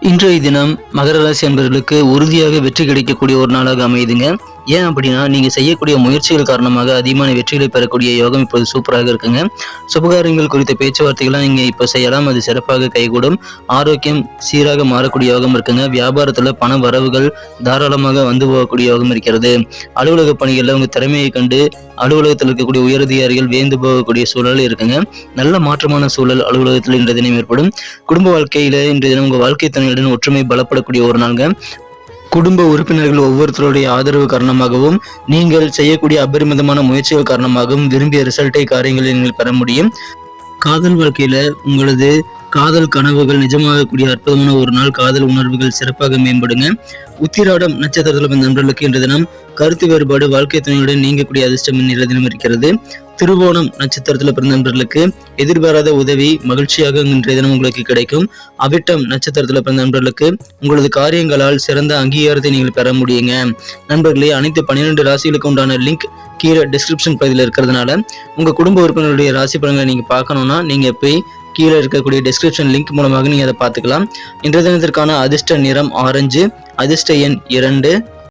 இன்றைய தினம் மகர ராசி அன்பர்களுக்கு உறுதியாக வெற்றி கிடைக்கக்கூடிய ஒரு நாளாக அமையுதுங்க. ஏன் அப்படின்னா, நீங்க செய்யக்கூடிய முயற்சிகள் காரணமாக அதிகமான வெற்றிகளை பெறக்கூடிய யோகம் இப்போது சூப்பராக இருக்குங்க. சுபகாரியங்கள் குறித்த பேச்சுவார்த்தைகள்லாம் நீங்க இப்ப செய்யலாம், அது சிறப்பாக கைகூடும். ஆரோக்கியம் சீராக மாறக்கூடிய யோகம் இருக்குங்க. வியாபாரத்துல பண வரவுகள் தாராளமாக வந்து போகக்கூடிய யோகம் இருக்கிறது. அலுவலக பணிகள்ல உங்க திறமையை கண்டு அலுவலகத்தில் இருக்கக்கூடிய உயரதிகாரிகள் வேந்து போகக்கூடிய சூழல் இருக்குங்க. நல்ல மாற்றமான சூழல் அலுவலகத்தில் இன்றைய தினம் ஏற்படும். குடும்ப வாழ்க்கையில இன்றைய தினம் உங்க வாழ்க்கை துணையுடன் ஒற்றுமை பலப்படக்கூடிய ஒரு நாள்ங்க. குடும்ப உறுப்பினர்கள் ஒவ்வொருத்தருடைய ஆதரவு காரணமாகவும் நீங்கள் செய்யக்கூடிய அபரிமிதமான முயற்சிகள் காரணமாகவும் விரும்பிய ரிசல்ட்டை காரியங்களை நீங்கள் பெற முடியும். காதல் வாழ்க்கையில உங்களது காதல் கனவுகள் நிஜமாகக்கூடிய அற்புதமான ஒரு நாள். காதல் உணர்வுகள் சிறப்பாக மேம்படுங்க. உத்திராடம் நட்சத்திரத்தில் வந்த நண்பர்களுக்கு இன்றைய தினம் கருத்து வேறுபாடு வாழ்க்கை துணையுடன் நீங்கக்கூடிய அதிர்ஷ்டம் இன்றைய தினம் இருக்கிறது. திருவோணம் நட்சத்திரத்தில் பிறந்த நண்பர்களுக்கு எதிர்பாராத உதவி மகிழ்ச்சியாக இன்றைய தினம் உங்களுக்கு கிடைக்கும். அவிட்டம் நட்சத்திரத்தில் பிறந்த நண்பர்களுக்கு உங்களது காரியங்களால் சிறந்த அங்கீகாரத்தை நீங்கள் பெற முடியுங்க. நண்பர்களே, அனைத்து 12 ராசிகளுக்கு உண்டான லிங்க் கீழே டிஸ்கிரிப்ஷன் பகுதியில் இருக்கிறதுனால உங்க குடும்ப உறுப்பினருடைய ராசி பலன்களை நீங்க பார்க்கணும்னா நீங்க போய் கீழே இருக்கக்கூடிய டிஸ்கிரிப்ஷன் லிங்க் மூலமாக நீங்க அதை பார்த்துக்கலாம். இன்றைய தினத்திற்கான அதிர்ஷ்ட நிறம் ஆரஞ்சு, அதிர்ஷ்ட எண் 2,